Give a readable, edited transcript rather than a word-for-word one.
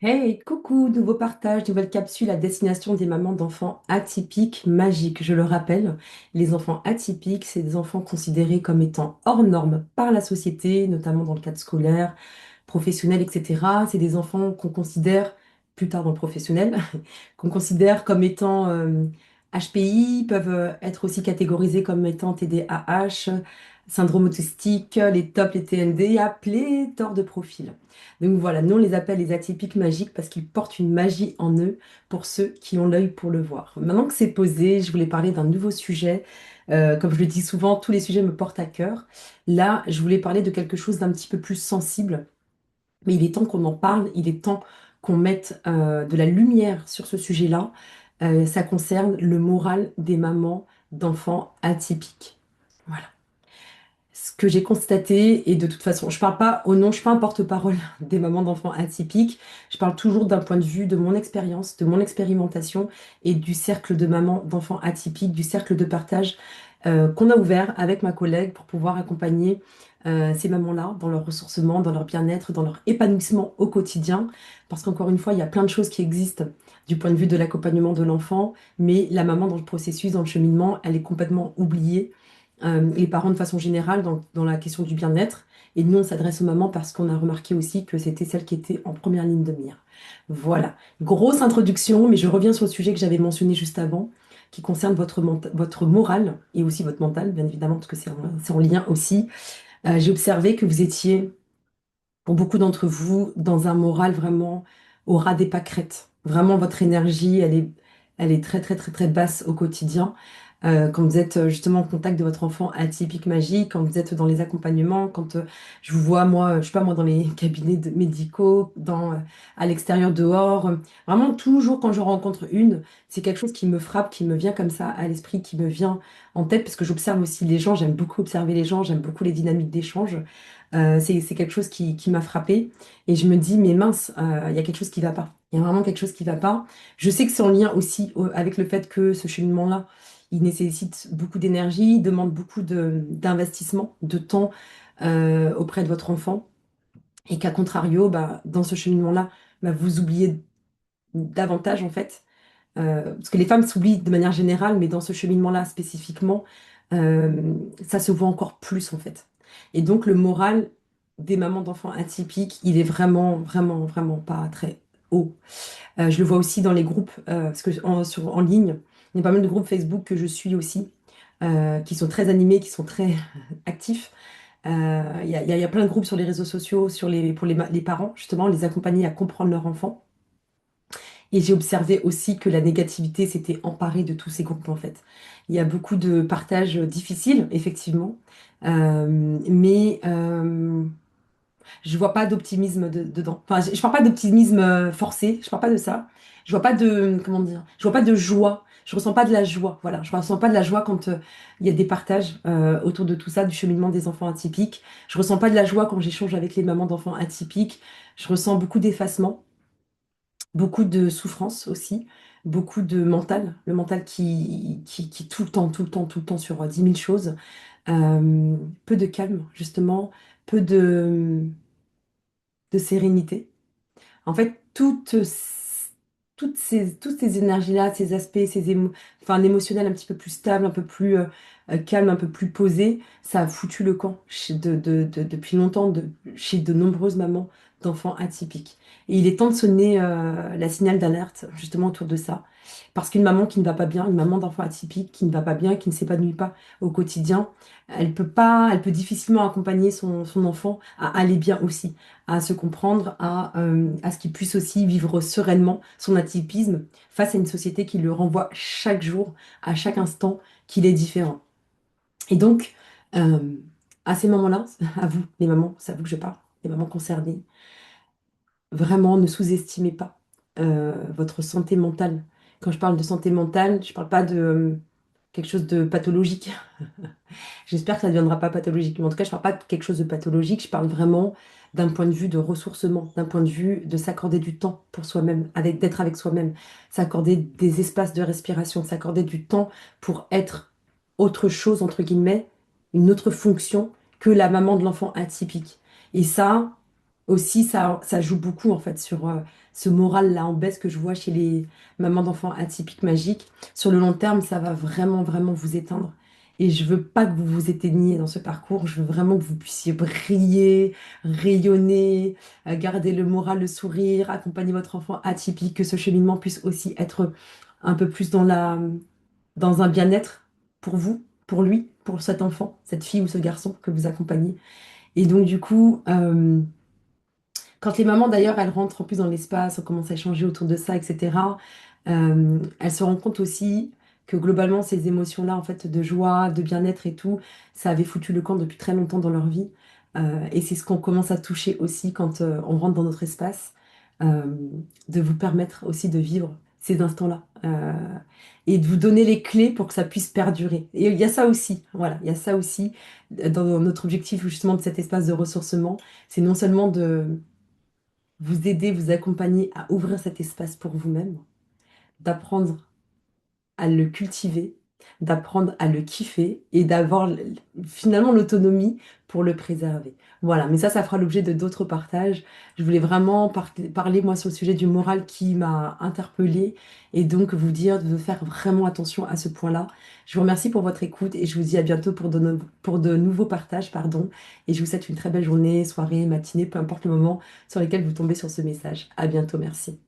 Hey, coucou, nouveau partage, nouvelle capsule à destination des mamans d'enfants atypiques magiques. Je le rappelle, les enfants atypiques, c'est des enfants considérés comme étant hors normes par la société, notamment dans le cadre scolaire, professionnel, etc. C'est des enfants qu'on considère, plus tard dans le professionnel, qu'on considère comme étant HPI, peuvent être aussi catégorisés comme étant TDAH, syndrome autistique, les TOP, les TND, il y a pléthore de profils. Donc voilà, nous on les appelle les atypiques magiques parce qu'ils portent une magie en eux pour ceux qui ont l'œil pour le voir. Maintenant que c'est posé, je voulais parler d'un nouveau sujet. Comme je le dis souvent, tous les sujets me portent à cœur. Là, je voulais parler de quelque chose d'un petit peu plus sensible, mais il est temps qu'on en parle, il est temps qu'on mette de la lumière sur ce sujet-là. Ça concerne le moral des mamans d'enfants atypiques. Voilà. Ce que j'ai constaté, et de toute façon, je parle pas au nom, je suis pas un porte-parole des mamans d'enfants atypiques, je parle toujours d'un point de vue de mon expérience, de mon expérimentation et du cercle de mamans d'enfants atypiques, du cercle de partage qu'on a ouvert avec ma collègue pour pouvoir accompagner ces mamans-là dans leur ressourcement, dans leur bien-être, dans leur épanouissement au quotidien. Parce qu'encore une fois, il y a plein de choses qui existent du point de vue de l'accompagnement de l'enfant, mais la maman dans le processus, dans le cheminement, elle est complètement oubliée, les parents de façon générale dans la question du bien-être. Et nous, on s'adresse aux mamans parce qu'on a remarqué aussi que c'était celles qui étaient en première ligne de mire. Voilà, grosse introduction, mais je reviens sur le sujet que j'avais mentionné juste avant, qui concerne votre morale et aussi votre mental, bien évidemment, parce que c'est en lien aussi. J'ai observé que vous étiez, pour beaucoup d'entre vous, dans un moral vraiment au ras des pâquerettes. Vraiment, votre énergie, elle est très, très, très, très basse au quotidien. Quand vous êtes justement en contact de votre enfant atypique magique, quand vous êtes dans les accompagnements, quand je vous vois, moi, je sais pas, moi, dans les cabinets médicaux, à l'extérieur, dehors, vraiment, toujours quand je rencontre une, c'est quelque chose qui me frappe, qui me vient comme ça à l'esprit, qui me vient en tête, parce que j'observe aussi les gens, j'aime beaucoup observer les gens, j'aime beaucoup les dynamiques d'échange. C'est quelque chose qui m'a frappée et je me dis, mais mince, il y a quelque chose qui va pas. Il y a vraiment quelque chose qui va pas. Je sais que c'est en lien aussi avec le fait que ce cheminement-là, il nécessite beaucoup d'énergie, il demande beaucoup d'investissement, de temps auprès de votre enfant et qu'à contrario, bah, dans ce cheminement-là, bah, vous oubliez davantage en fait. Parce que les femmes s'oublient de manière générale, mais dans ce cheminement-là spécifiquement, ça se voit encore plus en fait. Et donc le moral des mamans d'enfants atypiques, il est vraiment, vraiment, vraiment pas très haut. Je le vois aussi dans les groupes, parce que en ligne, il y a pas mal de groupes Facebook que je suis aussi, qui sont très animés, qui sont très actifs. Il y a plein de groupes sur les réseaux sociaux pour les parents, justement, les accompagner à comprendre leur enfant. Et j'ai observé aussi que la négativité s'était emparée de tous ces groupes en fait. Il y a beaucoup de partages difficiles, effectivement, mais je vois pas d'optimisme dedans. Enfin, je parle pas d'optimisme forcé, je parle pas de ça. Je vois pas de, comment dire, je vois pas de joie. Je ressens pas de la joie. Voilà, je ressens pas de la joie quand il y a des partages autour de tout ça, du cheminement des enfants atypiques. Je ressens pas de la joie quand j'échange avec les mamans d'enfants atypiques. Je ressens beaucoup d'effacement, beaucoup de souffrance aussi, beaucoup de mental, le mental qui tout le temps, tout le temps, tout le temps sur 10 000 choses. Peu de calme, justement, peu de sérénité. En fait, toutes ces énergies-là, ces aspects, enfin, un émotionnel un petit peu plus stable, un peu plus calme, un peu plus posé, ça a foutu le camp depuis longtemps chez de nombreuses mamans d'enfants atypiques. Et il est temps de sonner la signal d'alerte justement autour de ça. Parce qu'une maman qui ne va pas bien, une maman d'enfant atypique qui ne va pas bien, qui ne s'épanouit pas au quotidien, elle peut difficilement accompagner son enfant à aller bien aussi, à se comprendre, à ce qu'il puisse aussi vivre sereinement son atypisme face à une société qui le renvoie chaque jour, à chaque instant, qu'il est différent. Et donc, euh, à ces moments-là, à vous, les mamans, c'est à vous que je parle, les mamans concernées, vraiment ne sous-estimez pas votre santé mentale. Quand je parle de santé mentale, je ne parle pas de quelque chose de pathologique. J'espère que ça ne deviendra pas pathologique. Mais en tout cas, je ne parle pas de quelque chose de pathologique. Je parle vraiment d'un point de vue de ressourcement, d'un point de vue de s'accorder du temps pour soi-même, d'être avec soi-même, s'accorder des espaces de respiration, s'accorder du temps pour être autre chose, entre guillemets, une autre fonction que la maman de l'enfant atypique. Et ça, aussi, ça joue beaucoup en fait sur ce moral-là en baisse que je vois chez les mamans d'enfants atypiques magiques. Sur le long terme, ça va vraiment, vraiment vous éteindre. Et je veux pas que vous vous éteigniez dans ce parcours. Je veux vraiment que vous puissiez briller, rayonner, garder le moral, le sourire, accompagner votre enfant atypique, que ce cheminement puisse aussi être un peu plus dans un bien-être pour vous, pour lui, pour cet enfant, cette fille ou ce garçon que vous accompagnez. Et donc, du coup, quand les mamans, d'ailleurs, elles rentrent en plus dans l'espace, on commence à échanger autour de ça, etc., elles se rendent compte aussi que globalement, ces émotions-là, en fait, de joie, de bien-être et tout, ça avait foutu le camp depuis très longtemps dans leur vie. Et c'est ce qu'on commence à toucher aussi quand on rentre dans notre espace, euh, de vous permettre aussi de vivre ces instants-là. Et de vous donner les clés pour que ça puisse perdurer. Et il y a ça aussi, voilà, il y a ça aussi dans notre objectif justement de cet espace de ressourcement, c'est non seulement de vous aider, vous accompagner à ouvrir cet espace pour vous-même, d'apprendre à le cultiver, d'apprendre à le kiffer et d'avoir finalement l'autonomie pour le préserver. Voilà, mais ça fera l'objet de d'autres partages. Je voulais vraiment parler, moi, sur le sujet du moral qui m'a interpellée et donc vous dire de faire vraiment attention à ce point-là. Je vous remercie pour votre écoute et je vous dis à bientôt pour de nouveaux partages, pardon. Et je vous souhaite une très belle journée, soirée, matinée, peu importe le moment sur lequel vous tombez sur ce message. À bientôt, merci.